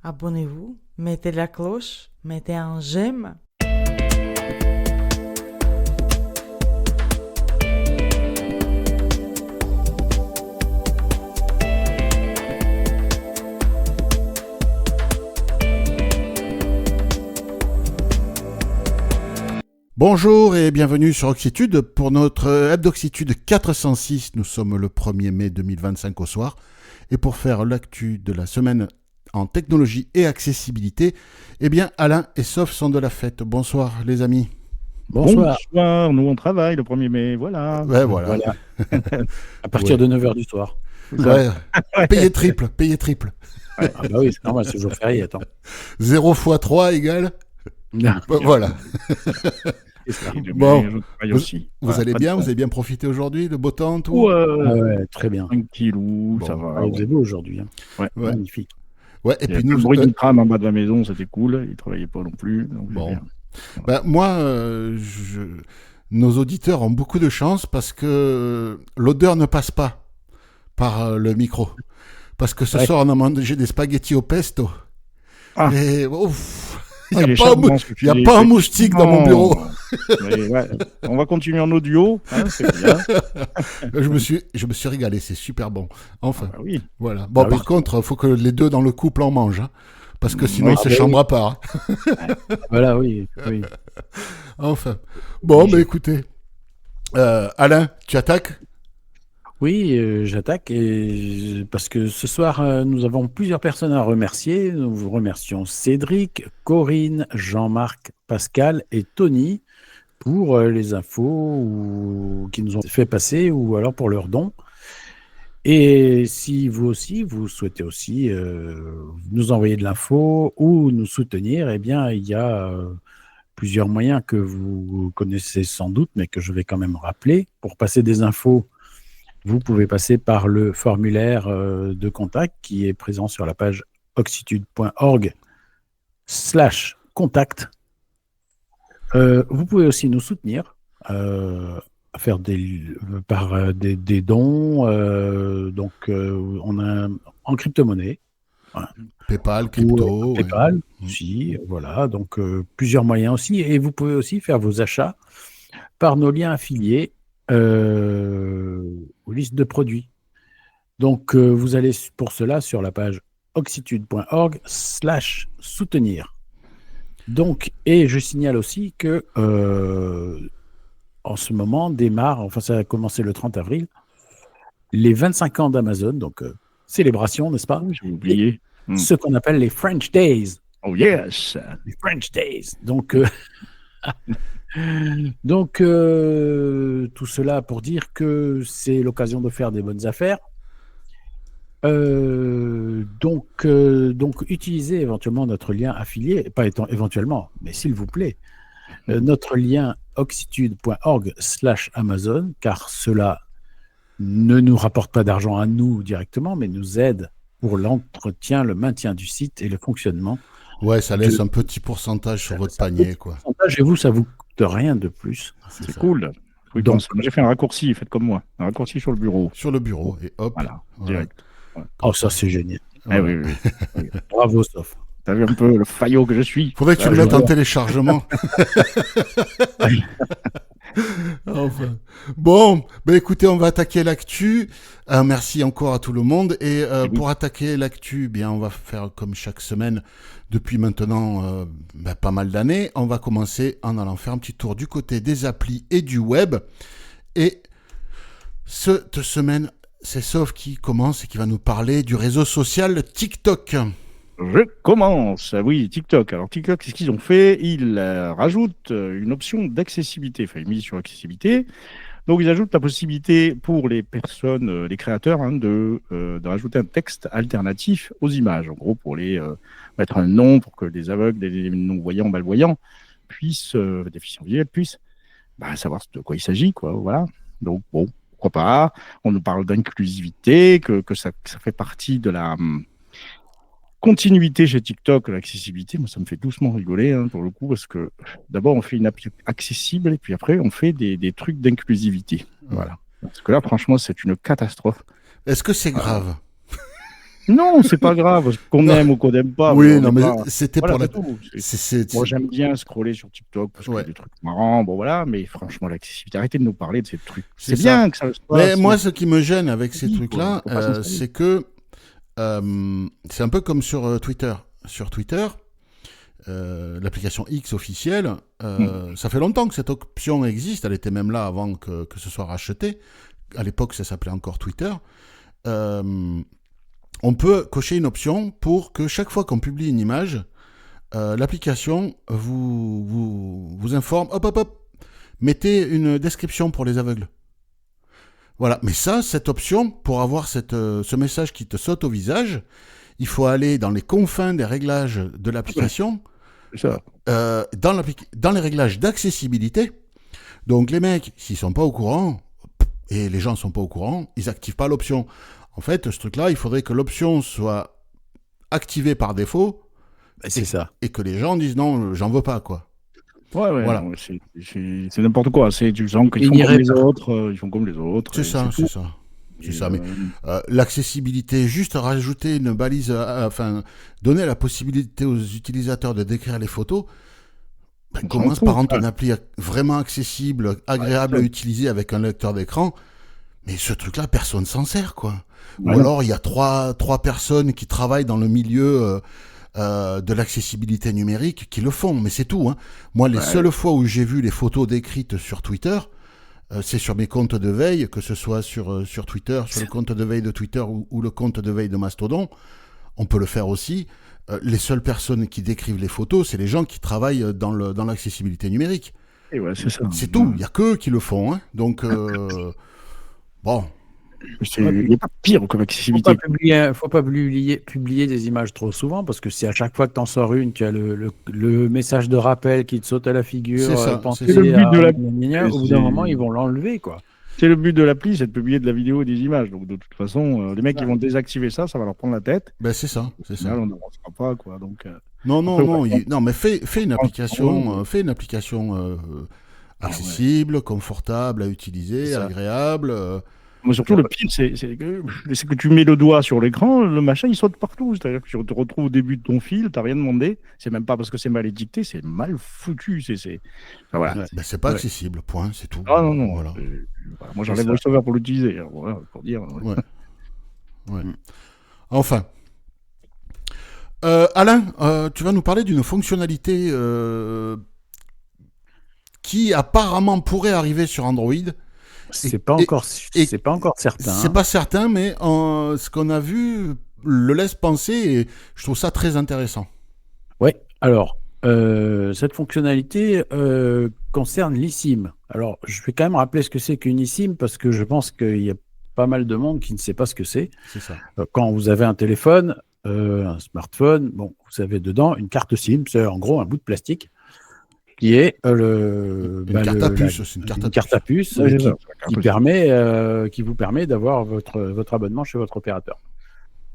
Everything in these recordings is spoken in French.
abonnez-vous, mettez la cloche, mettez un j'aime. Bonjour et bienvenue sur Oxitude pour notre Hebdoxitude 406. Nous sommes le 1er mai 2025 au soir. Et pour faire l'actu de la semaine en technologie et accessibilité, eh bien Alain et Sof sont de la fête. Bonsoir les amis. Bonsoir. Bonsoir, nous on travaille le 1er mai, voilà. Ouais, voilà. À partir de 9h du soir. Ouais. Payé triple. Ouais. Ah bah oui, c'est normal, c'est jour férié, attends. 0 x 3 égale voilà. Bon, vous allez bien, vous avez bien profité aujourd'hui, le beau temps, tout. Ouais, très bien. Tranquillou, ça va. Vous avez beau aujourd'hui. Hein. Ouais. Magnifique. Ouais, et puis nous. Le bruit d'une tram en bas de la maison, c'était cool. Ils travaillaient pas non plus. Donc bon. Moi, nos auditeurs ont beaucoup de chance parce que l'odeur ne passe pas par le micro. Parce que ce soir, on a mangé des spaghettis au pesto. Ah. Et il n'y a pas un moustique dans mon bureau. Ouais. On va continuer en audio. Hein, c'est bien. je me suis régalé, c'est super bon. Enfin, oui. Voilà. Bon, par contre, il faut que les deux dans le couple en mangent. Hein, parce que sinon, ça ne chambera pas. Hein. Voilà, oui. Enfin. Bon, écoutez. Alain, tu attaques ? Oui, j'attaque parce que ce soir, nous avons plusieurs personnes à remercier. Nous vous remercions Cédric, Corinne, Jean-Marc, Pascal et Tony pour les infos qui nous ont fait passer ou alors pour leurs dons. Et si vous aussi, vous souhaitez aussi nous envoyer de l'info ou nous soutenir, eh bien, il y a plusieurs moyens que vous connaissez sans doute, mais que je vais quand même rappeler. Pour passer des infos, vous pouvez passer par le formulaire de contact qui est présent sur la page oxitude.org/contact. Vous pouvez aussi nous soutenir faire par des dons. Donc, on a en crypto-monnaie. Voilà. PayPal, crypto. PayPal aussi. Voilà. Donc, plusieurs moyens aussi. Et vous pouvez aussi faire vos achats par nos liens affiliés aux listes de produits. Donc, vous allez pour cela sur la page oxitude.org/soutenir. Donc, et je signale aussi que en ce moment démarre, ça a commencé le 30 avril, les 25 ans d'Amazon, donc célébration, n'est-ce pas ? J'ai oublié. Ce qu'on appelle les French Days. Oh yes. Les French Days. Donc, tout cela pour dire que c'est l'occasion de faire des bonnes affaires. Donc, utilisez éventuellement notre lien affilié, pas éventuellement, mais s'il vous plaît, notre lien oxitude.org/Amazon, car cela ne nous rapporte pas d'argent à nous directement, mais nous aide pour l'entretien, le maintien du site et le fonctionnement. Ouais, ça laisse un petit pourcentage sur votre panier, quoi. Et vous, ça vous coûte rien de plus. C'est cool. Donc, j'ai fait un raccourci, faites comme moi. Un raccourci sur le bureau. Sur le bureau, et hop. Voilà, direct. Ouais. Oh, ça, c'est génial. Oui. Bravo, Sof. T'as vu un peu le faillot que je suis. Faudrait que tu le mettes en téléchargement. Enfin. Bon, écoutez, on va attaquer l'actu. Merci encore à tout le monde. Et pour attaquer l'actu, on va faire comme chaque semaine depuis maintenant pas mal d'années. On va commencer en allant faire un petit tour du côté des applis et du web. Et cette semaine, c'est Sof qui commence et qui va nous parler du réseau social TikTok. Je commence. Oui, TikTok. Alors TikTok, qu'est-ce qu'ils ont fait ? Ils rajoutent une option d'accessibilité, une mise sur accessibilité. Donc ils ajoutent la possibilité pour les personnes, les créateurs, de rajouter un texte alternatif aux images. En gros, pour les mettre un nom pour que les aveugles, les non-voyants, malvoyants puissent, déficients visuels puissent savoir de quoi il s'agit, quoi. Voilà. Donc bon, pourquoi pas. On nous parle d'inclusivité, que ça fait partie de la continuité chez TikTok, l'accessibilité. Moi, ça me fait doucement rigoler, pour le coup, parce que d'abord, on fait une appli accessible et puis après, on fait des trucs d'inclusivité. Voilà. Parce que là, franchement, c'est une catastrophe. Est-ce que c'est grave ? Non, c'est pas grave, qu'on aime ou qu'on n'aime pas. Oui, on non, est mais pas- c'était Voilà, pour la. c'est tout. C'est- Moi, j'aime bien scroller sur TikTok parce qu'il y a Ouais. des trucs marrants, bon voilà, mais franchement, l'accessibilité, arrêtez de nous parler de ces trucs. C'est C'est bien que ça se Mais passe. moi, ce qui me gêne avec ces Oui, trucs-là, quoi, faut pas s'installer. c'est que c'est un peu comme sur Twitter. Sur Twitter, l'application X officielle, ça fait longtemps que cette option existe. Elle était même là avant que ce soit racheté. À l'époque, ça s'appelait encore Twitter. On peut cocher une option pour que chaque fois qu'on publie une image, l'application vous informe, hop, mettez une description pour les aveugles. Voilà, mais ça, cette option, pour avoir ce message qui te saute au visage, il faut aller dans les confins des réglages de l'application, C'est ça. dans les réglages d'accessibilité. Donc les mecs, s'ils sont pas au courant, et les gens sont pas au courant, ils activent pas l'option. En fait, ce truc-là, il faudrait que l'option soit activée par défaut, C'est ça. et que les gens disent non, j'en veux pas, quoi. Ouais, Voilà. non, c'est n'importe quoi. Tu sens qu'ils Ils font n'iraient comme les pas. autres, ils font comme les autres. C'est et ça, tout. c'est ça. C'est Et, ça, mais l'accessibilité, juste rajouter une balise, enfin, donner la possibilité aux utilisateurs de décrire les photos, On commence s'en par fout. rendre une appli vraiment accessible, agréable à utiliser avec un lecteur d'écran, mais ce truc-là, personne s'en sert, quoi. Ou Ouais, non. alors, il y a trois personnes qui travaillent dans le milieu de l'accessibilité numérique qui le font, mais c'est tout, hein. Moi, les seules fois où j'ai vu les photos décrites sur Twitter, c'est sur mes comptes de veille, que ce soit sur Twitter, sur le compte de veille de Twitter ou le compte de veille de Mastodon. On peut le faire aussi. Les seules personnes qui décrivent les photos, c'est les gens qui travaillent dans l'accessibilité numérique. Et ouais, c'est ça. C'est tout. Il n'y a qu'eux qui le font, hein. Donc, bon. Il n'y a pas pire comme accessibilité. Faut pas publier des images trop souvent parce que si à chaque fois que tu en sors une, tu as le message de rappel qui te saute à la figure, C'est ça, penser c'est le but à- de la- au bout d'un moment, ils vont l'enlever, quoi. C'est le but de l'appli, c'est de publier de la vidéo et des images. Donc de toute façon, les mecs qui vont désactiver ça, ça va leur prendre la tête. Ben, c'est ça. C'est Au ça. final, on n'avancera pas, quoi. Donc, Non, non, Après, non. ouais. Non, mais fais une application, ouais. fais une application accessible, confortable à utiliser, C'est ça. agréable. mais surtout, le pire, c'est que tu mets le doigt sur l'écran, le machin, il saute partout. C'est-à-dire que tu te retrouves au début de ton fil, tu n'as rien demandé. C'est même pas parce que c'est mal édicté, c'est mal foutu. Enfin, voilà. Ouais. Ben, c'est pas Ouais. accessible, point, c'est tout. Ah non, non. Voilà. Voilà. Moi, j'enlève ça. VoiceOver pour l'utiliser. Alors, voilà, pour dire. Ouais. Ouais. Enfin. Alain, tu vas nous parler d'une fonctionnalité qui apparemment pourrait arriver sur Android. C'est pas encore certain. C'est pas certain, mais ce qu'on a vu le laisse penser et je trouve ça très intéressant. Ouais. Alors, cette fonctionnalité concerne l'eSIM. Alors, je vais quand même rappeler ce que c'est qu'une eSIM parce que je pense qu'il y a pas mal de monde qui ne sait pas ce que c'est. C'est ça. Quand vous avez un téléphone, un smartphone, bon, vous avez dedans une carte SIM, c'est en gros un bout de plastique qui est Une carte à puce, c'est une carte à puce Ouais, c'est qui, ça, qui vous permet d'avoir votre abonnement chez votre opérateur.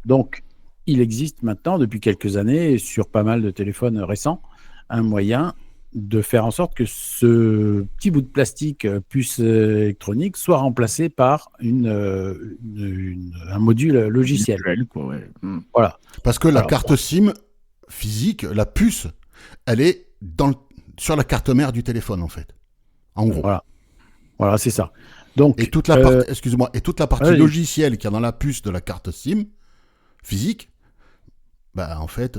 Donc, il existe maintenant, depuis quelques années, sur pas mal de téléphones récents, un moyen de faire en sorte que ce petit bout de plastique puce électronique soit remplacé par un module logiciel. Virtuel, quoi, ouais. Voilà. Parce que la Alors, carte SIM physique, la puce, elle est sur la carte mère du téléphone, en fait. En gros. Voilà, c'est ça. Donc, Et toute la partie, excuse-moi, et toute la partie vas-y. logicielle qu'il y a dans la puce de la carte SIM physique, bah en fait,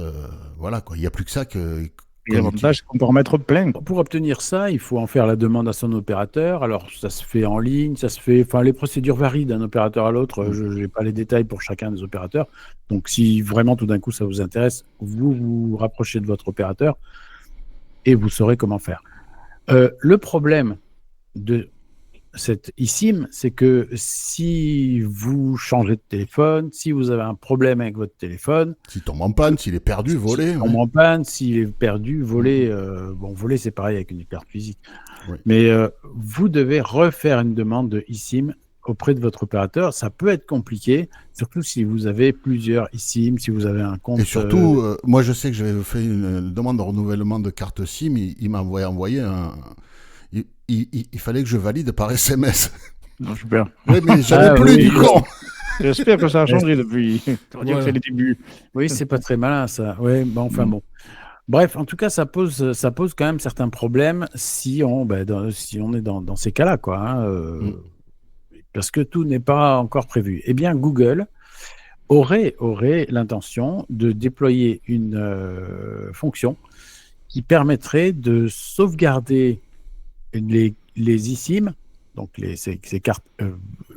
voilà quoi, il n'y a plus que ça que. Et l'avantage, c'est qu'on peut en mettre plein. pour obtenir ça, il faut en faire la demande à son opérateur. Alors, ça se fait en ligne, enfin, les procédures varient d'un opérateur à l'autre. Je n'ai pas les détails pour chacun des opérateurs. Donc, si vraiment tout d'un coup ça vous intéresse, vous vous rapprochez de votre opérateur et vous saurez comment faire. Le problème de cette eSIM, c'est que si vous changez de téléphone, si vous avez un problème avec votre téléphone, S'il tombe en panne, s'il est perdu, volé. s'il tombe en panne, s'il est perdu, volé, volé c'est pareil avec une carte physique. Oui. Mais vous devez refaire une demande de eSIM auprès de votre opérateur. Ça peut être compliqué, surtout si vous avez plusieurs eSIM, si vous avez un compte. Et surtout, moi je sais que j'avais fait une demande de renouvellement de carte SIM, il m'a envoyé un. Il fallait que je valide par SMS. Non, super. Oui, mais j'avais plus oui. du con. J'espère que ça a changé depuis. On va dire que Voilà. c'est les débuts. Oui, c'est pas très malin ça. Ouais, bon, enfin bon. Bref, en tout cas, ça pose quand même certains problèmes si on, si on est dans ces cas-là, quoi. Hein, parce que tout n'est pas encore prévu. Eh bien, Google aurait l'intention de déployer une fonction qui permettrait de sauvegarder les eSIM, donc ces cartes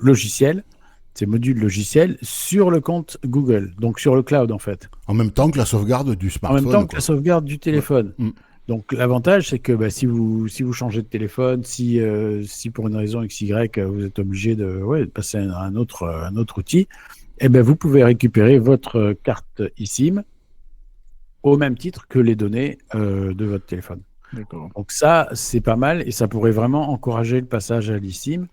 logicielles, ces modules logiciels, sur le compte Google, donc sur le cloud en fait. En même temps que la sauvegarde du En smartphone. même temps que quoi. la sauvegarde du téléphone. Ouais. Donc l'avantage, c'est que si vous changez de téléphone, si pour une raison XY, vous êtes obligé de passer à un autre outil, eh ben, vous pouvez récupérer votre carte eSIM au même titre que les données de votre téléphone. D'accord. Donc ça, c'est pas mal et ça pourrait vraiment encourager le passage à l'eSIM,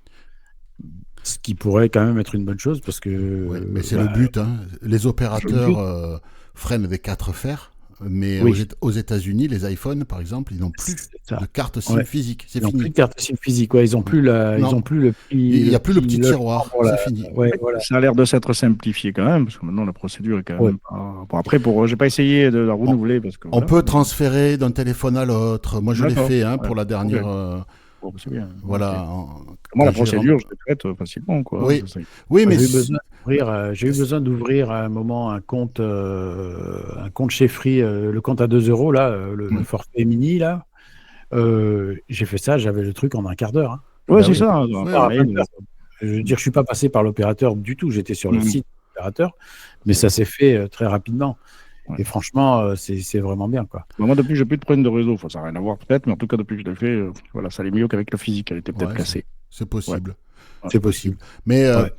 ce qui pourrait quand même être une bonne chose parce que... Ouais, mais c'est le but. Hein. Les opérateurs freinent des 4 fers, mais Oui. aux États-Unis, les iPhones, par exemple, ils n'ont plus ça. de carte SIM Ouais. physique. C'est Ils n'ont fini. plus de carte SIM physique, ils n'ont plus Non. le petit... Il n'y a plus le petit tiroir. pour la- C'est fini. Ouais, voilà. Ça a l'air de s'être simplifié quand même, parce que maintenant la procédure est quand même Ouais. pas... Bon, après, j'ai pas essayé de la renouveler parce que. On voilà. peut transférer d'un téléphone à l'autre. Moi, je l'ai D'accord. fait Ouais. pour la dernière. Bon, c'est bien. Voilà. Ok. Moi, la quand j'ai procédure, je l'ai faite facilement, quoi. Oui. C'est ça. Oui, mais J'ai eu besoin d'ouvrir à un moment un compte chez Free, le compte à 2 €, là, le forfait mini, là. J'ai fait ça, j'avais le truc en un quart d'heure. Hein. Ouais, Bah c'est oui. ça. Ouais, Pareil, ouais. Je veux dire, je suis pas passé par l'opérateur du tout, j'étais sur le Mhm. site de l'opérateur, mais ça s'est fait très rapidement. Ouais. Et franchement, c'est vraiment bien, quoi. Moi, depuis, j'ai plus de problème de réseau. Enfin, ça n'a rien à voir peut-être, mais en tout cas, depuis que je l'ai fait, voilà, ça allait mieux qu'avec le physique. Elle était peut-être Ouais, cassée. c'est possible. Ouais. C'est possible. Mais Ouais.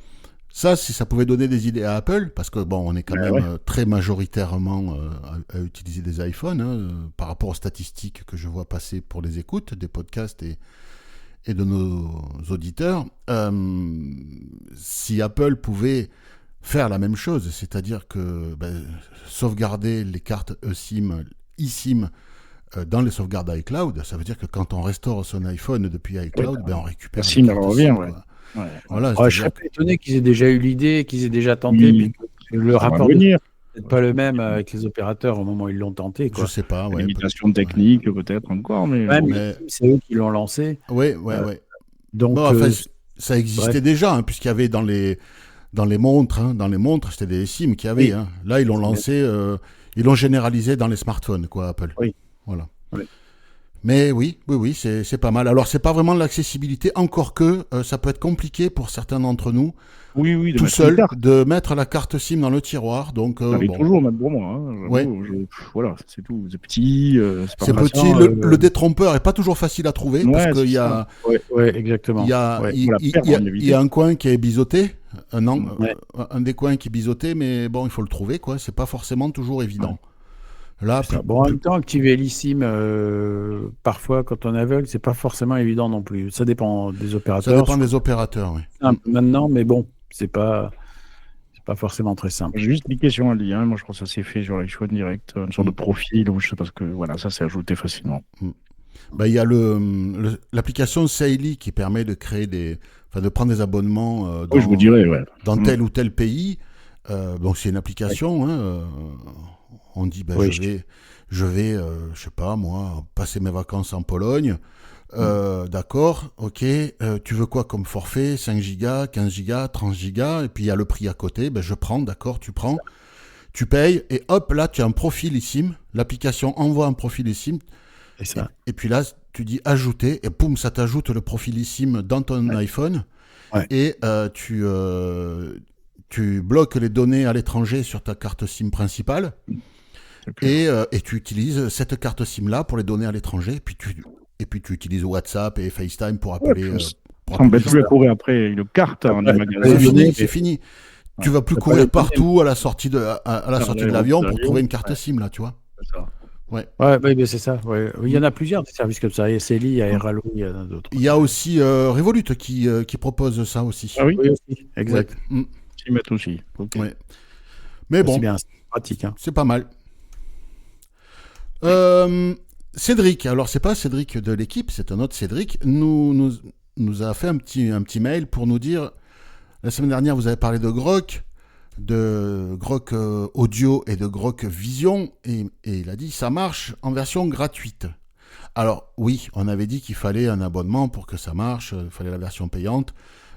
ça, si ça pouvait donner des idées à Apple, parce que bon, on est quand même Ouais. très majoritairement à utiliser des iPhones, par rapport aux statistiques que je vois passer pour les écoutes des podcasts et de nos auditeurs. Si Apple pouvait faire la même chose, c'est-à-dire que sauvegarder les cartes eSIM dans les sauvegardes iCloud, ça veut dire que quand on restaure son iPhone depuis iCloud, on récupère SIM, les cartes elle revient, SIM, ouais. quoi. Ouais. Voilà, Je c'est-à-dire serais pas étonné qu'ils aient déjà eu l'idée, qu'ils aient déjà tenté, Oui. puis que le Ça va rapport n'est venir. peut-être pas le même avec les opérateurs au moment où ils l'ont tenté, je quoi. sais pas, ouais, Limitation peut-être, technique, peut-être encore, mais. Ouais, bon. mais c'est eux qui l'ont lancé. ouais. Donc, Bon, enfin, ça existait bref. déjà, puisqu'il y avait dans les montres, c'était des SIM qu'il y avait. Oui. Hein. Là, ils l'ont lancé, ils l'ont généralisé dans les smartphones, quoi, Apple. Oui. Voilà. Oui. Mais oui, c'est pas mal. Alors, c'est pas vraiment de l'accessibilité, encore que ça peut être compliqué pour certains d'entre nous, Oui, de tout mettre seul, une carte. de mettre la carte SIM dans le tiroir. Donc, Ça arrive bon. toujours, même pour moi. Hein. J'avoue, Ouais. voilà, c'est tout. C'est petit, c'est pas C'est facile. petit, le détrompeur est pas toujours facile à trouver, parce Ouais, qu'il c'est y ça. a, Ouais, exactement. il y a, Ouais. il- Faut la il- perdre, il y a- en éviter. il y a un coin qui est biseauté, Ouais. un des coins qui est biseauté, mais bon, il faut le trouver, quoi. C'est pas forcément toujours évident. Là, C'est ça. Bon, en même temps, activer l'eSIM, parfois, quand on est aveugle, c'est pas forcément évident non plus. Ça dépend des ça opérateurs. dépend des opérateurs, oui. Un peu maintenant, mais bon, c'est pas forcément très simple. J'ai juste cliqué sur un lien. Moi, je crois que ça s'est fait sur l'iPhone direct, une sorte de profil, ou je sais pas ce que. Voilà, ça s'est ajouté facilement. Il y a l'application Saili qui permet de créer de prendre des abonnements Oui, je vous dirais, ouais. dans tel ou tel pays. Donc c'est une application. On dit, Oui, je vais, je sais pas moi, passer mes vacances en Pologne. D'accord, ok. Tu veux quoi comme forfait? 5 gigas, 15 gigas, 30 gigas. Et puis il y a le prix à côté. Je prends, d'accord, tu prends. Tu payes. Et hop, là, tu as un profil eSIM. L'application envoie un profil eSIM. Et ça. Et puis là, tu dis ajouter. Et boum, ça t'ajoute le profil eSIM dans ton iPhone. Ouais. Et tu bloques les données à l'étranger sur ta carte SIM principale. Et tu utilises cette carte SIM-là pour les données à l'étranger. Et puis tu utilises WhatsApp et FaceTime pour appeler. Pour On ne appeler plus à courir après une carte en Ouais, c'est magasin. fini, c'est fini. Tu vas plus T'as pas courir les partout à la sortie de l'avion pour l'avion. trouver une carte SIM, là, tu vois. C'est ça. Ouais, mais c'est ça. Ouais. Il y en a plusieurs des services comme ça. Il y a Celi, il y a Airalo, il y en a d'autres. Il y a aussi Revolut qui propose ça aussi. Ah oui, Oui, aussi. Exact. Ouais. Mm. ils mettent aussi. Ok. Ouais. Mais bon, C'est bien, c'est pratique. Hein. c'est pas mal. Cédric, alors c'est pas Cédric de l'équipe, c'est un autre Cédric, nous a fait un petit mail pour nous dire La semaine dernière, vous avez parlé de Grok Audio et de Grok Vision, et il a dit ça marche en version gratuite. Alors oui, on avait dit qu'il fallait un abonnement pour que ça marche, il fallait la version payante.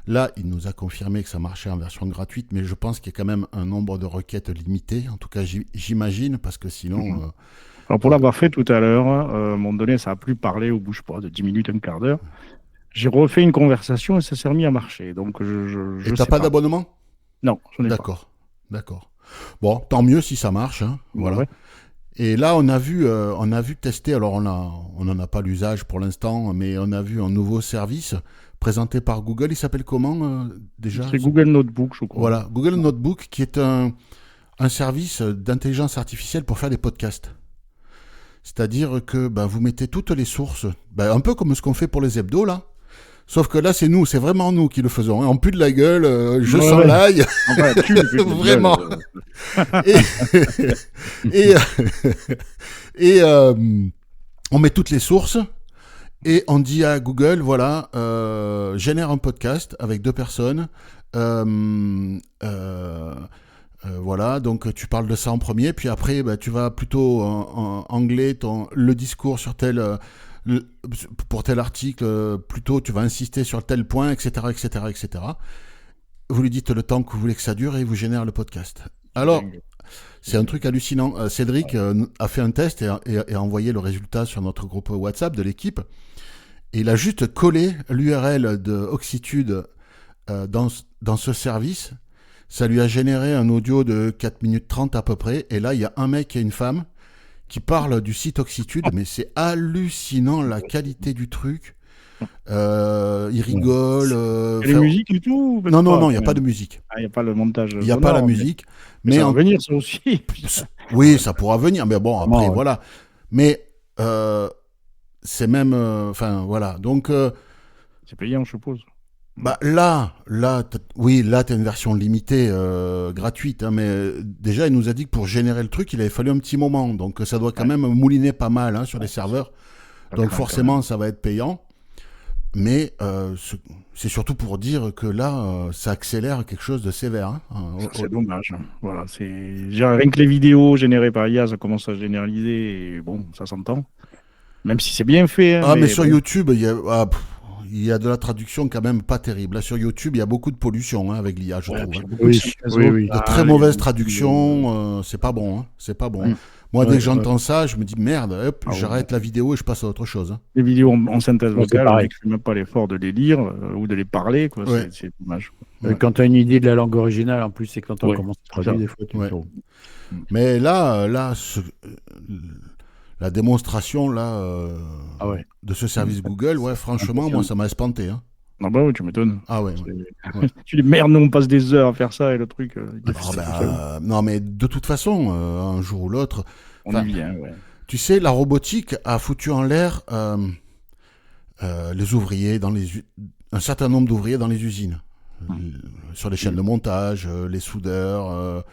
Là, il nous a confirmé que ça marchait en version gratuite, mais je pense qu'il y a quand même un nombre de requêtes limité, en tout cas j'imagine, parce que sinon... Alors pour l'avoir fait tout à l'heure, à un moment donné, ça a plus parlé au bouge pas de 10 minutes, un quart d'heure. J'ai refait une conversation et ça s'est remis à marcher. Donc je Et t'as sais pas d'abonnement ? Non, je n'ai pas. D'accord. Bon, tant mieux si ça marche. Hein, voilà. Ouais. Et là, on a vu tester. Alors, on n'en a pas l'usage pour l'instant, mais on a vu un nouveau service présenté par Google. Il s'appelle comment déjà ? C'est Google Notebook, je crois. Voilà, Google Notebook, qui est un service d'intelligence artificielle pour faire des podcasts. C'est-à-dire que vous mettez toutes les sources, un peu comme ce qu'on fait pour les hebdos là. Sauf que là, c'est vraiment nous qui le faisons. On pue de la gueule, je sens l'ail. Enfin, vraiment. On met toutes les sources et on dit à Google, voilà, génère un podcast avec 2 personnes. Voilà, donc tu parles de ça en premier, puis après, tu vas plutôt en anglais, le discours sur pour tel article, plutôt tu vas insister sur tel point, etc., etc., etc. Vous lui dites le temps que vous voulez que ça dure et il vous génère le podcast. Alors, c'est un truc hallucinant. Cédric a fait un test et a envoyé le résultat sur notre groupe WhatsApp de l'équipe. Et il a juste collé l'URL de Oxitude dans ce service. Ça lui a généré un audio de 4 minutes 30 à peu près. Et là, il y a un mec et une femme qui parlent du site Oxitude, mais c'est hallucinant la qualité du truc. Ils rigolent. Il y a la musique et tout ? Non, il n'y a pas de musique. Il n'y a pas le montage. Il n'y a pas la musique. Mais ça va venir, ça aussi. Oui, ça pourra venir, mais bon, après, voilà. Mais c'est même... voilà. Donc... c'est payant, je suppose. Là, t'as une version limitée, gratuite, hein, mais déjà, il nous a dit que pour générer le truc, il avait fallu un petit moment. Donc, ça doit quand même mouliner pas mal sur les serveurs. Donc, forcément, ça va être payant. Mais c'est surtout pour dire que là, ça accélère quelque chose de sévère. Hein. C'est dommage. Voilà, rien que les vidéos générées par IA, ça commence à généraliser. Et bon, ça s'entend. Même si c'est bien fait. Hein, mais sur YouTube, il y a de la traduction quand même pas terrible. Là, sur YouTube, il y a beaucoup de pollution avec l'IA, je trouve. Oui. De très mauvaises traductions, c'est pas bon. Hein. C'est pas bon. Moi, dès que j'entends ça, je me dis merde, hop, j'arrête la vidéo et je passe à autre chose. Hein. Les vidéos en synthèse vocale, on ne fait même pas l'effort de les lire ou de les parler. Quoi. Ouais. C'est dommage. Quand tu as une idée de la langue originale, en plus, c'est quand on commence à traduire, des fois, tu Mais là la démonstration de ce service Google, franchement, moi, ça m'a espanté. Hein. Ah bah oui, tu m'étonnes. Ah ouais. Tu dis merde, nous on passe des heures à faire ça et le truc. Non, mais de toute façon, un jour ou l'autre, on y vient. Ouais. Tu sais, la robotique a foutu en l'air les ouvriers un certain nombre d'ouvriers dans les usines, sur les chaînes de montage, les soudeurs,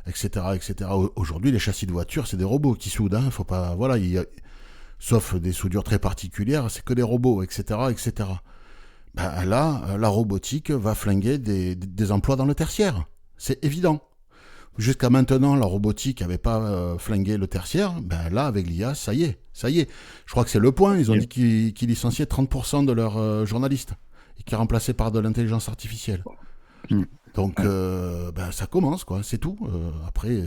etc., etc. Aujourd'hui, les châssis de voitures, c'est des robots qui soudent. Hein, faut pas, voilà, sauf des soudures très particulières, c'est que des robots, etc., etc. Là, la robotique va flinguer des emplois dans le tertiaire. C'est évident. Jusqu'à maintenant, la robotique n'avait pas flingué le tertiaire. Là, avec l'IA, ça y est. Je crois que c'est Le Point. Ils ont dit qu'ils licenciaient 30% de leurs journalistes et qu'ils remplaçaient par de l'intelligence artificielle. Donc, ça commence, quoi. C'est tout. Après,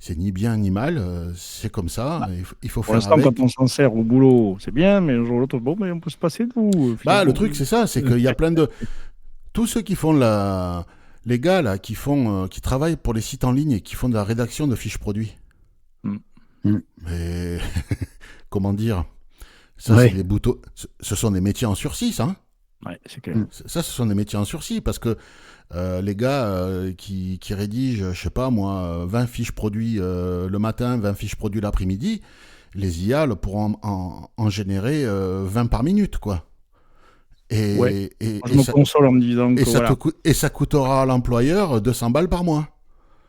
c'est ni bien ni mal, c'est comme ça, il faut faire avec. Quand on s'en sert au boulot, c'est bien, mais un jour ou l'autre, mais on peut se passer de vous. Le truc, c'est ça, c'est qu'il y a plein de... Tous ceux qui font les gars, là, qui travaillent pour les sites en ligne et qui font de la rédaction de fiches produits. Mais, comment dire, ça, c'est des boutons... Ce sont des métiers en sursis, ça. Ouais, c'est clair. Ça, ce sont des métiers en sursis, parce que les gars qui rédigent, je sais pas moi, 20 fiches produits le matin, 20 fiches produits l'après-midi, les IA pourront en générer 20 par minute, quoi. Et je me console en me disant que ça coûtera à l'employeur 200 balles par mois.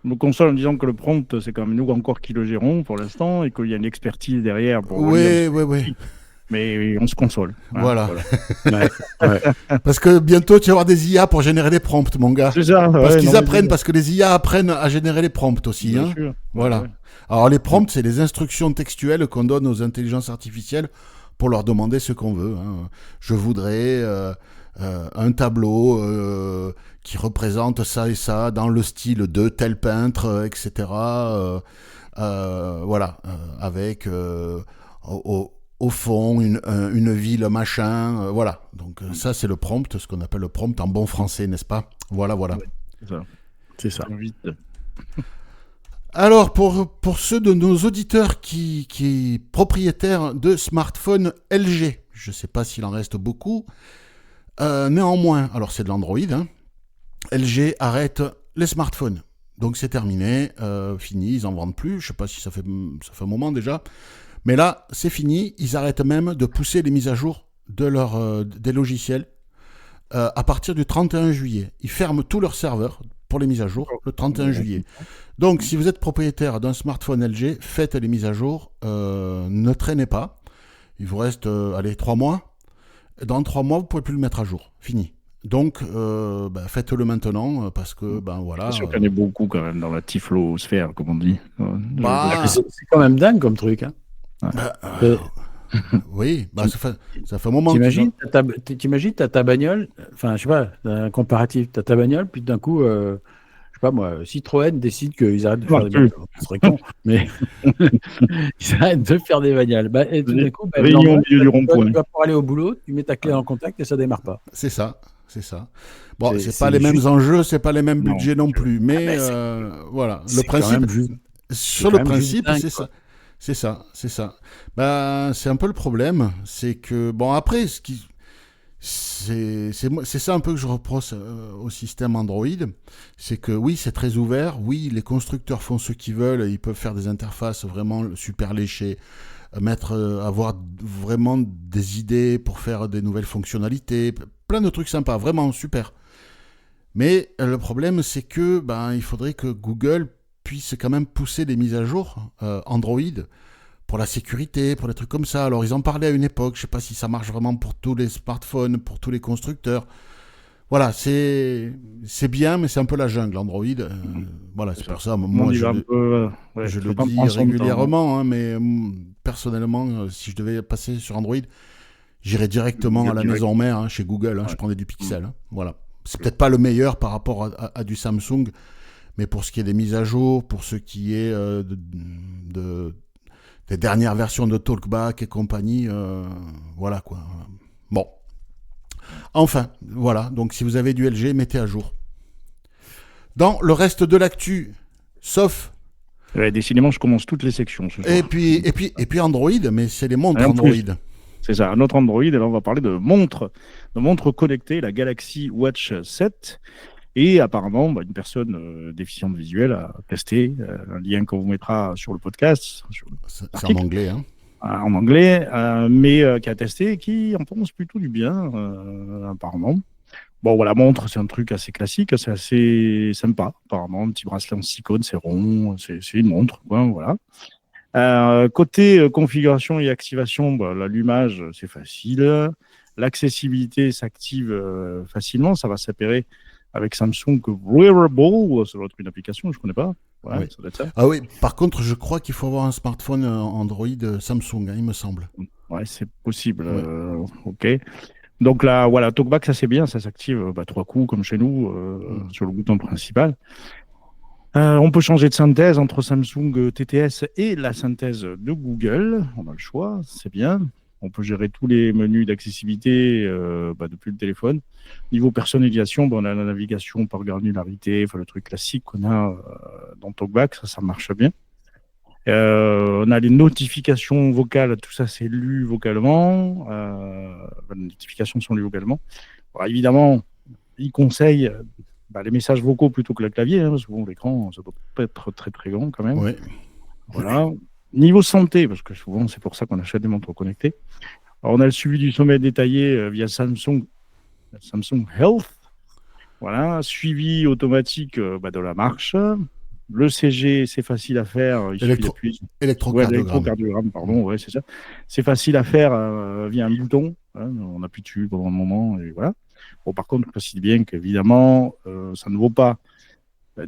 Je me console en me disant que le prompt, c'est quand même nous encore qui le gérons pour l'instant et qu'il y a une expertise derrière. Oui. mais on se console. Hein, Voilà. Ouais, ouais. Parce que bientôt, tu vas avoir des IA pour générer des prompts, mon gars. C'est ça. Parce ouais, qu'ils non, apprennent, mais- parce que les IA apprennent à générer les prompts aussi. Bien Hein. sûr. Voilà. Ouais. Alors, les prompts, c'est les instructions textuelles qu'on donne aux intelligences artificielles pour leur demander ce qu'on veut. Hein. Je voudrais un tableau qui représente ça et ça dans le style de tel peintre, etc. Voilà, avec au fond une ville machin. Voilà. Donc ça, c'est le prompt, ce qu'on appelle le prompt en bon français, n'est-ce pas? Voilà, voilà. Ouais. C'est ça. C'est ça. Vite. Alors, pour ceux de nos auditeurs qui propriétaires de smartphones LG, je ne sais pas s'il en reste beaucoup, néanmoins, alors c'est de l'Android, hein, LG arrête les smartphones. Donc c'est terminé, fini, ils n'en vendent plus, je ne sais pas si ça fait un moment déjà, mais là, c'est fini, ils arrêtent même de pousser les mises à jour des logiciels à partir du 31 juillet. Ils ferment tous leurs serveurs pour les mises à jour le 31 juillet. Donc, si vous êtes propriétaire d'un smartphone LG, faites les mises à jour, ne traînez pas. Il vous reste, 3 mois. Dans 3 mois, vous ne pouvez plus le mettre à jour. Fini. Donc, faites-le maintenant, parce que, voilà. C'est sûr qu'il y en a beaucoup quand même dans la typhlo-sphère, comme on dit. C'est quand même dingue comme truc. Hein. Oui, ça fait un moment. T'imagines, t'as ta bagnole, enfin, je sais pas, un comparatif, t'as ta bagnole, puis d'un coup, je sais pas moi, Citroën décide qu'ils arrêtent de faire des bagnoles. Ce serait con, mais ils arrêtent de faire des bagnoles. Et tout d'un coup, Réunion au milieu du rond-point. tu vas pour aller au boulot, tu mets ta clé en contact et ça démarre pas. C'est ça. Bon, c'est pas c'est les mêmes juste- enjeux, c'est pas les mêmes Non. budgets non plus, mais voilà, le principe. Sur le principe, c'est ça. C'est ça. C'est un peu le problème, c'est que après c'est ça un peu que je reproche au système Android, c'est que oui, c'est très ouvert, oui, les constructeurs font ce qu'ils veulent, ils peuvent faire des interfaces vraiment super léchées, avoir vraiment des idées pour faire des nouvelles fonctionnalités, plein de trucs sympas, vraiment super. Mais le problème, c'est que il faudrait que Google puisse quand même pousser des mises à jour Android pour la sécurité, pour des trucs comme ça. Alors, ils en parlaient à une époque, je ne sais pas si ça marche vraiment pour tous les smartphones, pour tous les constructeurs. Voilà, c'est bien, mais c'est un peu la jungle, Android. Voilà, c'est pour ça, moi, je le dis régulièrement, hein, mais personnellement, si je devais passer sur Android, j'irais directement à la maison mère, hein, chez Google, hein, je prenais du Pixel. Hein, voilà. C'est peut-être pas le meilleur par rapport à du Samsung, mais pour ce qui est des mises à jour, pour ce qui est des dernières versions de TalkBack et compagnie, voilà quoi. Bon. Enfin, voilà. Donc si vous avez du LG, mettez à jour. Dans le reste de l'actu, sauf... Ouais, décidément, je commence toutes les sections ce soir. Et puis Android, mais c'est les montres Android. C'est ça, un autre Android. Et là, on va parler de montres connectées, la Galaxy Watch 7. Et apparemment, une personne déficiente visuelle a testé, un lien qu'on vous mettra sur le podcast. C'est en anglais, hein. En anglais, mais qui a testé et qui en pense plutôt du bien, apparemment. Bon, voilà, montre, c'est un truc assez classique, c'est assez sympa, apparemment. Un petit bracelet en silicone, c'est rond, c'est une montre, voilà. Côté configuration et activation, l'allumage, c'est facile. L'accessibilité s'active facilement, ça va s'appairer avec Samsung Wearable, ça doit être une application, je ne connais pas. Voilà, oui. Ça doit être ça. Ah oui, par contre, je crois qu'il faut avoir un smartphone Android Samsung, hein, il me semble. Ouais, c'est possible. Ouais. Ok. Donc là, voilà, TalkBack, ça c'est bien, ça s'active 3 coups comme chez nous sur le bouton principal. On peut changer de synthèse entre Samsung TTS et la synthèse de Google. On a le choix, c'est bien. On peut gérer tous les menus d'accessibilité depuis le téléphone. Niveau personnalisation, on a la navigation par granularité, le truc classique qu'on a dans TalkBack, ça marche bien. On a les notifications vocales, tout ça c'est lu vocalement. Les notifications sont lues vocalement. Alors, évidemment, ils conseillent les messages vocaux plutôt que le clavier, hein, parce que l'écran, ça doit pas être très très grand quand même. Ouais. Voilà. Niveau santé, parce que souvent c'est pour ça qu'on achète des montres connectées. Alors, on a le suivi du sommeil détaillé via Samsung Health. Voilà, suivi automatique de la marche. Le CG, c'est facile à faire. Il suffit d'appuyer. L'électrocardiogramme, pardon, ouais, c'est ça. C'est facile à faire via un bouton. Hein, on appuie dessus pendant un moment et voilà. Bon, par contre, je précise bien qu'évidemment, ça ne vaut pas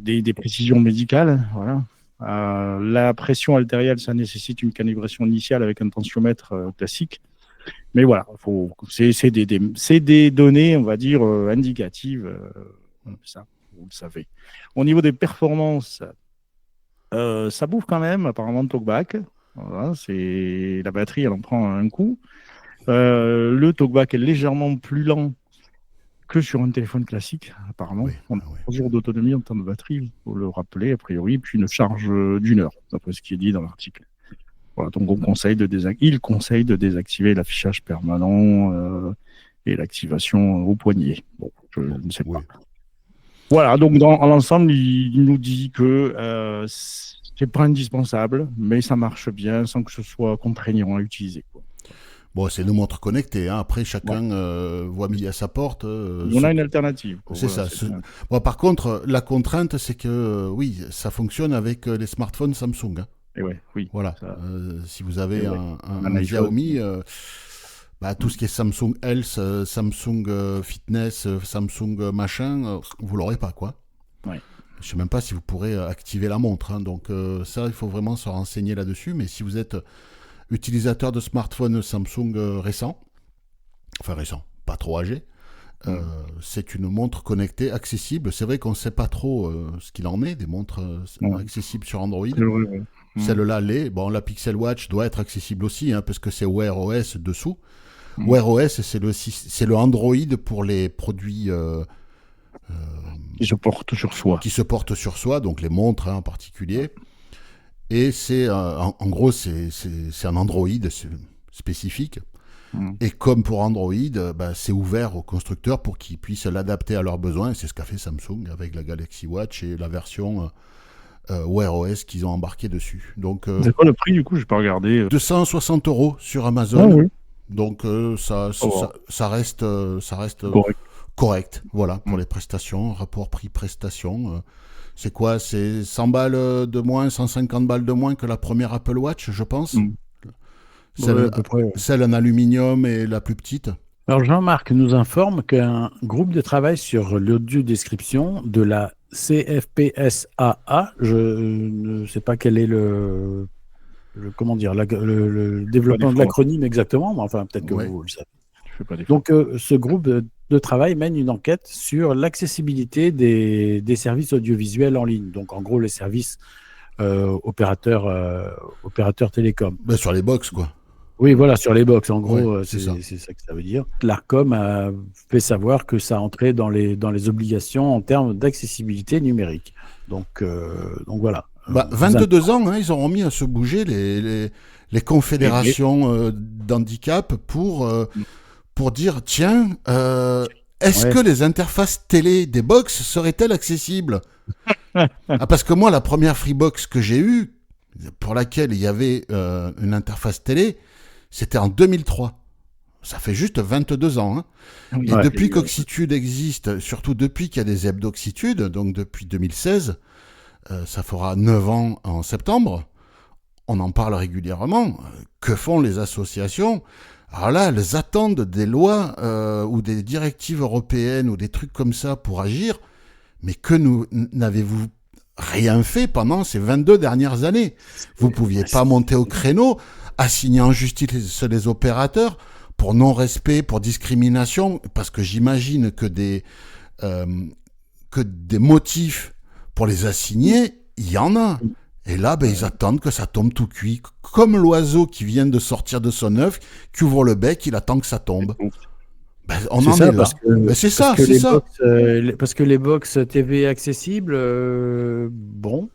des précisions médicales. Voilà. La pression artérielle, ça nécessite une calibration initiale avec un tensiomètre classique. Mais voilà, c'est des données, on va dire, indicatives. Ça, vous le savez. Au niveau des performances, ça bouffe quand même, apparemment, de talkback. Voilà, la batterie, elle en prend un coup. Le talkback est légèrement plus lent que sur un téléphone classique, apparemment. Oui, on a 3 jours d'autonomie en temps de batterie, il faut le rappeler, a priori, puis une charge d'1 heure, d'après ce qui est dit dans l'article. Voilà, donc il conseille de désactiver l'affichage permanent et l'activation au poignet. Bon, je ne sais pas. Voilà, donc dans l'ensemble, il nous dit que c'est pas indispensable, mais ça marche bien sans que ce soit contraignant à utiliser, quoi. Bon, c'est une montre connectée. Hein. Après, chacun voit midi à sa porte. On a une alternative. C'est voilà, ça. Bon, par contre, la contrainte, c'est que oui, ça fonctionne avec les smartphones Samsung. Hein. Et oui. Voilà. Si vous avez un Xiaomi, tout ce qui est Samsung Health, Samsung Fitness, Samsung machin, vous l'aurez pas, quoi. Ouais. Je sais même pas si vous pourrez activer la montre. Hein. Donc ça, il faut vraiment se renseigner là-dessus. Mais si vous êtes utilisateur de smartphone Samsung récent, pas trop âgé, c'est une montre connectée accessible. C'est vrai qu'on ne sait pas trop ce qu'il en est, des montres accessibles sur Android. Celle-là l'est. Bon, la Pixel Watch doit être accessible aussi, hein, parce que c'est Wear OS dessous. Wear OS, c'est le Android pour les produits qui se portent sur soi. Qui se portent sur soi, donc les montres en particulier. Et c'est, en gros, c'est un Android spécifique. Et comme pour Android, c'est ouvert aux constructeurs pour qu'ils puissent l'adapter à leurs besoins. Et c'est ce qu'a fait Samsung avec la Galaxy Watch et la version Wear OS qu'ils ont embarqué dessus. Donc, c'est quoi le prix, du coup? Je n'ai pas regardé. 260 € sur Amazon. Ah, oui. Donc, ça reste correct. Voilà, pour les prestations, rapport prix-prestation. C'est quoi? C'est 100 balles de moins, 150 balles de moins que la première Apple Watch, je pense. Celle en aluminium et la plus petite. Alors Jean-Marc nous informe qu'un groupe de travail sur l'audio-description de la CFPSAA, je ne sais pas quel est le développement de l'acronyme exactement, mais enfin peut-être que vous le savez. Donc ce groupe de travail mène une enquête sur l'accessibilité des services audiovisuels en ligne. Donc en gros les services opérateurs télécoms. Sur les box, quoi. Oui, voilà, sur les box, en gros, c'est ça que ça veut dire. L'ARCOM a fait savoir que ça entrait dans les obligations en termes d'accessibilité numérique. Donc voilà. 22 ans, hein, ils auront mis à se bouger les confédérations d'handicap pour dire, tiens, est-ce que les interfaces télé des box seraient-elles accessibles? Parce que moi, la première Freebox que j'ai eue, pour laquelle il y avait une interface télé, c'était en 2003. Ça fait juste 22 ans. Hein. Et depuis qu'Oxitude existe, surtout depuis qu'il y a des hebdoxitudes, donc depuis 2016, ça fera 9 ans en septembre, on en parle régulièrement. Que font les associations? Alors là, elles attendent des lois ou des directives européennes ou des trucs comme ça pour agir. Mais n'avez-vous rien fait pendant ces 22 dernières années? Vous pouviez pas monter au créneau, assigner en justice les opérateurs pour non-respect, pour discrimination, parce que j'imagine que des motifs pour les assigner, il y en a. Et là, ils attendent que ça tombe tout cuit. Comme l'oiseau qui vient de sortir de son œuf, qui ouvre le bec, il attend que ça tombe. On en est là. C'est ça. Parce que les box TV accessibles, bon.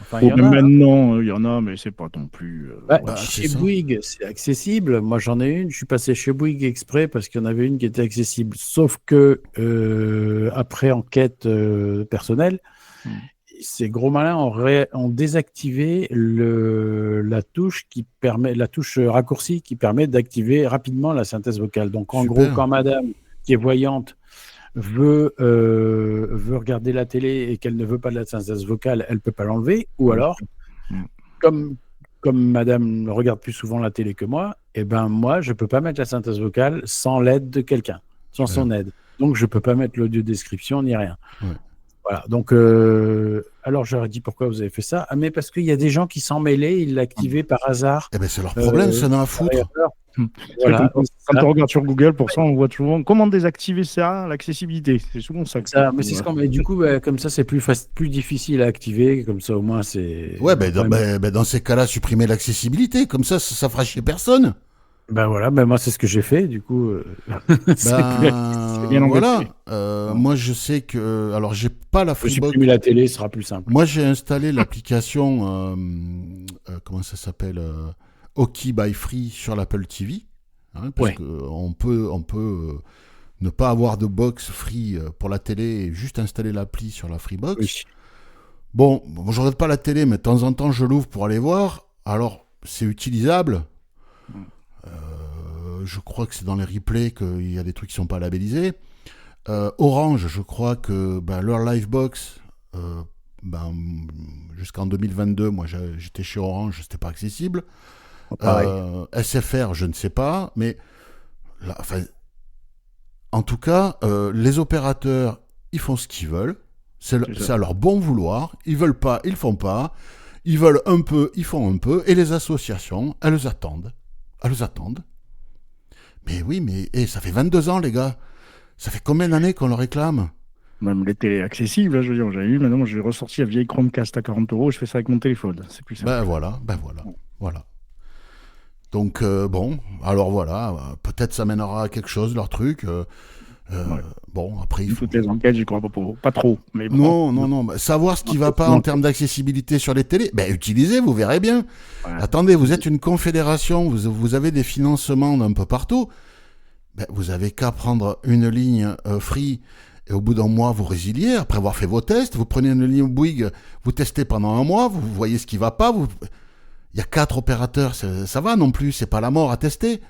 Enfin, maintenant, il y en a, mais c'est pas non plus. Chez Bouygues, c'est accessible. Moi, j'en ai une. Je suis passé chez Bouygues exprès parce qu'il y en avait une qui était accessible. Sauf que, après enquête personnelle, ces gros malins ont désactivé la touche raccourcie qui permet d'activer rapidement la synthèse vocale. Donc, en gros, quand madame qui est voyante veut regarder la télé et qu'elle ne veut pas de la synthèse vocale, elle peut pas l'enlever. Ou alors, comme madame regarde plus souvent la télé que moi, eh ben moi, je peux pas mettre la synthèse vocale sans l'aide de quelqu'un, sans son aide. Donc, je peux pas mettre l'audio description ni rien. Ouais. Voilà. Donc, alors, j'aurais dit pourquoi vous avez fait ça. Ah, mais parce qu'il y a des gens qui s'en mêlaient, ils l'activaient par hasard. Eh ben, c'est leur problème, ça n'a à foutre. Voilà. Quand on regarde sur Google, pour ça, on voit souvent comment désactiver ça, l'accessibilité. C'est souvent ça. Mais c'est ce qu'on met. Du coup, comme ça, c'est plus difficile à activer. Comme ça, au moins, c'est. Ouais, dans ces cas-là, supprimer l'accessibilité. Comme ça fera chier personne. Ben voilà, moi, c'est ce que j'ai fait. Du coup, c'est bien voilà. Moi, je sais que. Alors, j'ai pas la Freebox. Supprimer la télé, ce sera plus simple. Moi, j'ai installé l'application. Comment ça s'appelle Hockey by Free sur l'Apple TV. Hein, parce qu'on peut ne pas avoir de box free pour la télé et juste installer l'appli sur la Freebox. Oui. Bon, je regarde pas la télé, mais de temps en temps, je l'ouvre pour aller voir. Alors, c'est utilisable. Je crois que c'est dans les replays qu'il y a des trucs qui sont pas labellisés. Orange, je crois que leur Livebox, jusqu'en 2022, moi j'étais chez Orange, c'était pas accessible. SFR, je ne sais pas, mais en tout cas, les opérateurs, ils font ce qu'ils veulent. C'est à leur bon vouloir. Ils veulent pas, ils font pas. Ils veulent un peu, ils font un peu. Et les associations, elles attendent. Mais oui, ça fait 22 ans, les gars. Ça fait combien d'années qu'on le réclame? Même les télés accessibles, je veux dire, j'avais eu, maintenant j'ai ressorti la vieille Chromecast à 40 €, je fais ça avec mon téléphone. C'est plus simple. Voilà. Donc, alors voilà, peut-être ça mènera à quelque chose, leur truc. Bon, après, il faut... Toutes les enquêtes, j'y crois pas trop. Mais bon. Non. Savoir ce qui va pas en termes d'accessibilité sur les télés, utilisez, vous verrez bien. Ouais. Attendez, vous êtes une confédération, vous avez des financements d'un peu partout. Vous avez qu'à prendre une ligne free et au bout d'un mois, vous résiliez. Après avoir fait vos tests, vous prenez une ligne Bouygues, vous testez pendant un mois, vous voyez ce qui va pas. Il y a 4 opérateurs, ça va non plus, c'est pas la mort à tester.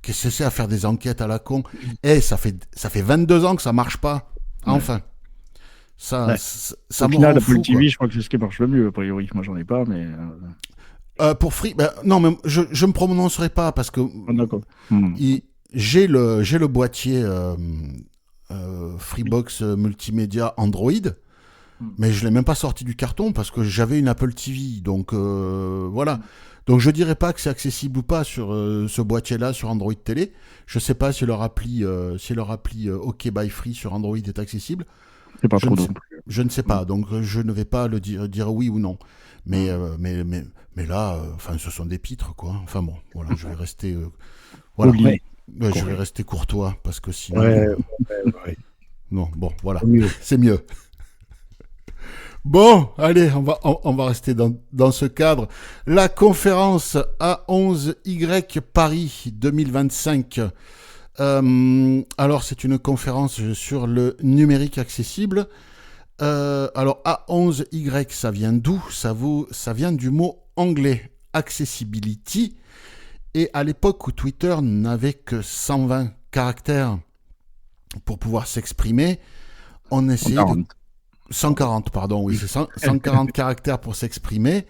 Qu'est-ce que c'est à faire des enquêtes à la con? Ça fait 22 ans que ça marche pas. Enfin. Ça au final, Apple TV, je crois que c'est ce qui marche le mieux, a priori. Moi, j'en ai pas, mais... pour Free, non, mais je me prononcerai pas parce que... d'accord. J'ai le boîtier Freebox multimédia Android, mais je l'ai même pas sorti du carton parce que j'avais une Apple TV. Donc, voilà. Donc je dirais pas que c'est accessible ou pas sur ce boîtier-là sur Android Télé. Je sais pas si leur appli OK by Free sur Android est accessible. C'est pas trop non plus. Je ne sais pas, donc je ne vais pas le dire oui ou non. Mais là, ce sont des pitres quoi. Enfin bon, voilà, je vais rester je vais rester courtois parce que sinon. Non, bon, voilà, c'est mieux. Bon, allez, on va rester dans ce cadre. La conférence A11Y Paris 2025. Alors, c'est une conférence sur le numérique accessible. Alors, A11Y, ça vient d'où? Ça vient du mot anglais, accessibility. Et à l'époque où Twitter n'avait que 120 caractères pour pouvoir s'exprimer, on essayait 140, pardon, oui, c'est 140 caractères pour s'exprimer.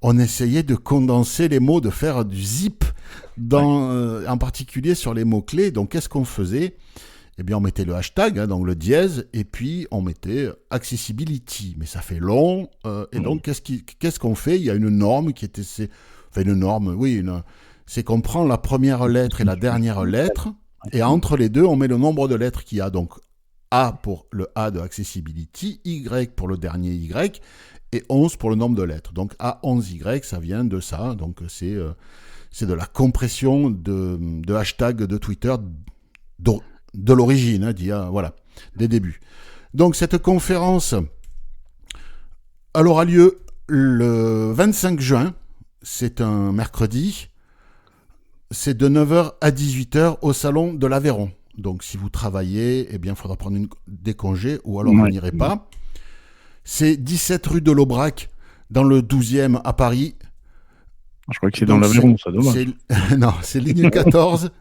On essayait de condenser les mots, de faire du zip, en particulier sur les mots-clés. Donc, qu'est-ce qu'on faisait? Eh bien, on mettait le hashtag, donc le dièse, et puis on mettait accessibility. Mais ça fait long. Et donc, qu'est-ce qu'on fait? Il y a une norme qui était... c'est qu'on prend la première lettre et la dernière lettre, et entre les deux, on met le nombre de lettres qu'il y a. Donc, A pour le A de accessibility, Y pour le dernier Y, et 11 pour le nombre de lettres. Donc A11Y, ça vient de ça. Donc c'est de la compression de hashtag de Twitter de l'origine, des débuts. Donc cette conférence, elle aura lieu le 25 juin, c'est un mercredi, c'est de 9h à 18h au salon de l'Aveyron. Donc, si vous travaillez, eh bien, il faudra prendre des congés ou alors vous n'irez pas. C'est 17 rue de l'Aubrac, dans le 12e à Paris. Je crois que c'est dans l'Aveyron, ça, dommage. Non, c'est ligne 14.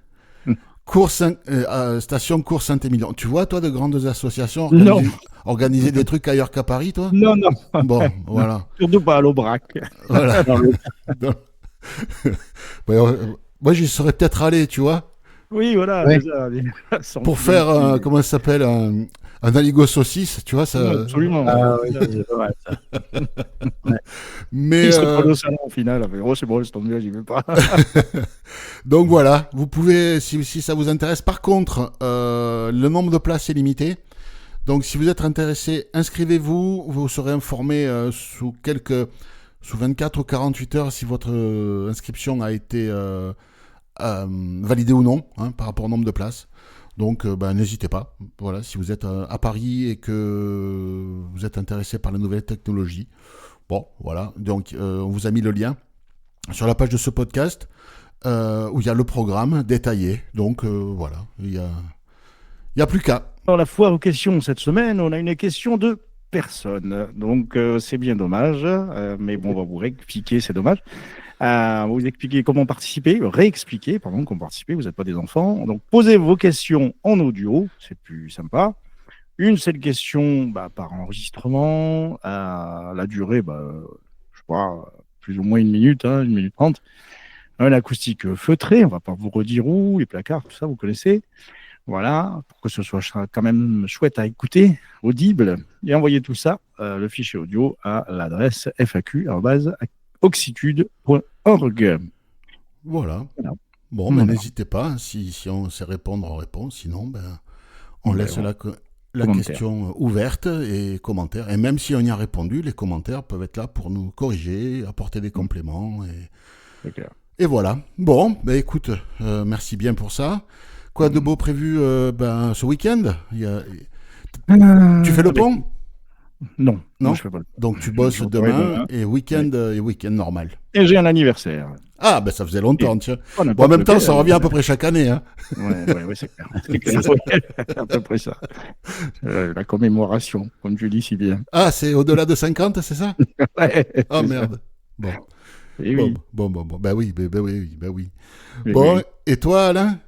Station Cours Saint-Émilion. Tu vois, toi, de grandes associations Non. organiser des trucs ailleurs qu'à Paris, toi? Non, non. Bon, voilà. Surtout pas à l'Aubrac. Voilà. Ouais, moi, j'y serais peut-être allé, tu vois, Oui, voilà. Ouais. Sans pour filer faire, dessus. comment ça s'appelle, un aligot saucisse, tu vois, ça. Absolument. Ah oui, c'est pas mal ça. Mais, Il se retrouve au salon au final. Avec, oh, c'est bon, c'est tombé, j'y vais pas. donc voilà, vous pouvez, si ça vous intéresse. Par contre, le nombre de places est limité. Donc si vous êtes intéressé, inscrivez-vous. Vous serez informé sous 24 ou 48 heures si votre inscription a été validée ou non, hein, par rapport au nombre de places. Donc n'hésitez pas. Voilà, si vous êtes à Paris et que vous êtes intéressé par les nouvelles technologies. Bon, voilà. Donc on vous a mis le lien sur la page de ce podcast où il y a le programme détaillé. Donc voilà, il y a plus qu'à. Dans la foire aux questions cette semaine, on a une question de personne. Donc, c'est bien dommage. Mais bon, on va vous réexpliquer, c'est dommage. On va vous expliquer comment participer, réexpliquer, pardon, comment participer. Vous n'êtes pas des enfants. Donc, posez vos questions en audio, c'est plus sympa. Une seule question par enregistrement. La durée, je sais pas, plus ou moins 1 minute, 1 minute 30. Un acoustique feutré, on ne va pas vous redire où, les placards, tout ça, vous connaissez. Voilà, pour que ce soit quand même chouette à écouter, audible, et envoyez tout ça, le fichier audio, à l'adresse faq@oxitude.org. Voilà. Voilà. Bon, Voilà. mais n'hésitez pas. Si on sait répondre, on répond. Sinon, on laisse la Commentaire. question ouverte et commentaires. Et même si on y a répondu, les commentaires peuvent être là pour nous corriger, apporter des compléments. C'est clair. Et voilà. Bon, écoute, merci bien pour ça. Quoi de beau prévu ce week-end? Tu fais le pont? Non, Non, je fais pas le pont. Donc tu bosses Je travaille demain et week-end normal. Et j'ai un anniversaire. Ah, ça faisait longtemps, tiens. Oh, Bon, en même temps, ça revient à peu près chaque année. Hein. Ouais, c'est clair. C'est clair. À peu près ça. La commémoration, comme tu dis si bien. Ah, c'est au-delà de 50, c'est ça? Ouais, Oh c'est merde. Bon. ça. Et oui. Bon. Bah oui. Et Bon, oui. et toi, Alain?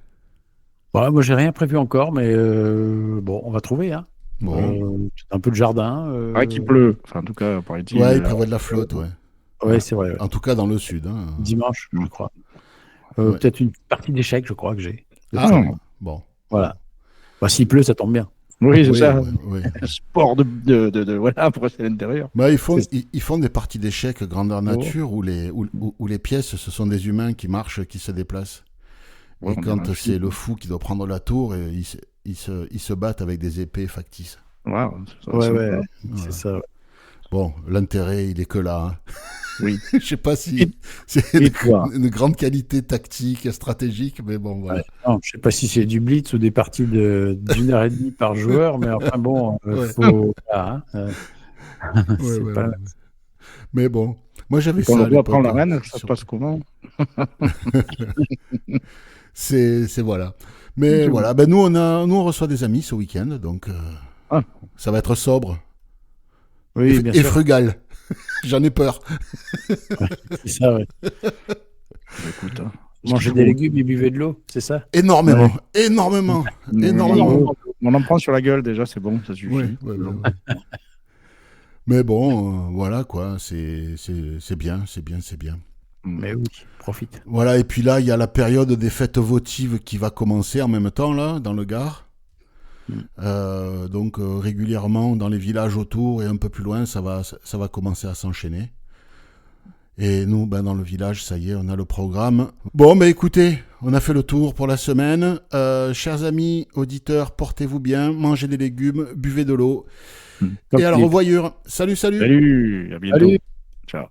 Bon, moi, j'ai rien prévu encore, mais bon, on va trouver. Hein. Bon. Un peu de jardin. Qu'il pleut. Enfin, en tout cas, paraît-il. Ouais, il prévoit de la flotte, ouais. Ouais, c'est vrai. Ouais. En tout cas, dans le sud. Hein. Dimanche, je crois. Ouais. Peut-être une partie d'échecs, je crois que j'ai. Ah, bon. Voilà. S'il pleut, ça tombe bien. Oui, c'est ça. Oui. Sport voilà, pour rester à l'intérieur. Ils font des parties d'échecs grandeur nature où les pièces, ce sont des humains qui marchent, qui se déplacent. Ouais, et quand c'est le fou qui doit prendre la tour, ils se battent avec des épées factices. Wow, Voilà. C'est ça. Ouais. Bon, l'intérêt, il est que là. Hein. Oui. Je sais pas si c'est une grande qualité tactique, stratégique, mais bon, voilà. Ouais. Non, je sais pas si c'est du blitz ou des parties d'1h30 par joueur, mais enfin bon, faut. Voilà, c'est pas... Mais bon, moi j'avais Quand ça. on doit prendre la reine, ça se passe comment? C'est voilà. Mais voilà, nous on reçoit des amis ce week-end, donc ça va être sobre. Oui, bien sûr. Et frugal. J'en ai peur. C'est ça, ouais. Écoute, Manger des légumes et buvez de l'eau, c'est ça? Énormément. On en prend sur la gueule déjà, c'est bon, ça suffit. Ouais. Mais bon, voilà quoi, c'est bien. Mais oui, profite. Voilà, et puis là, il y a la période des fêtes votives qui va commencer en même temps, là, dans le Gard. Donc régulièrement, dans les villages autour et un peu plus loin, ça va commencer à s'enchaîner. Et nous, dans le village, ça y est, on a le programme. Bon, écoutez, on a fait le tour pour la semaine. Chers amis, auditeurs, portez-vous bien, mangez des légumes, buvez de l'eau. Et à la revoyure. Salut. Salut, à bientôt. Salut. Ciao.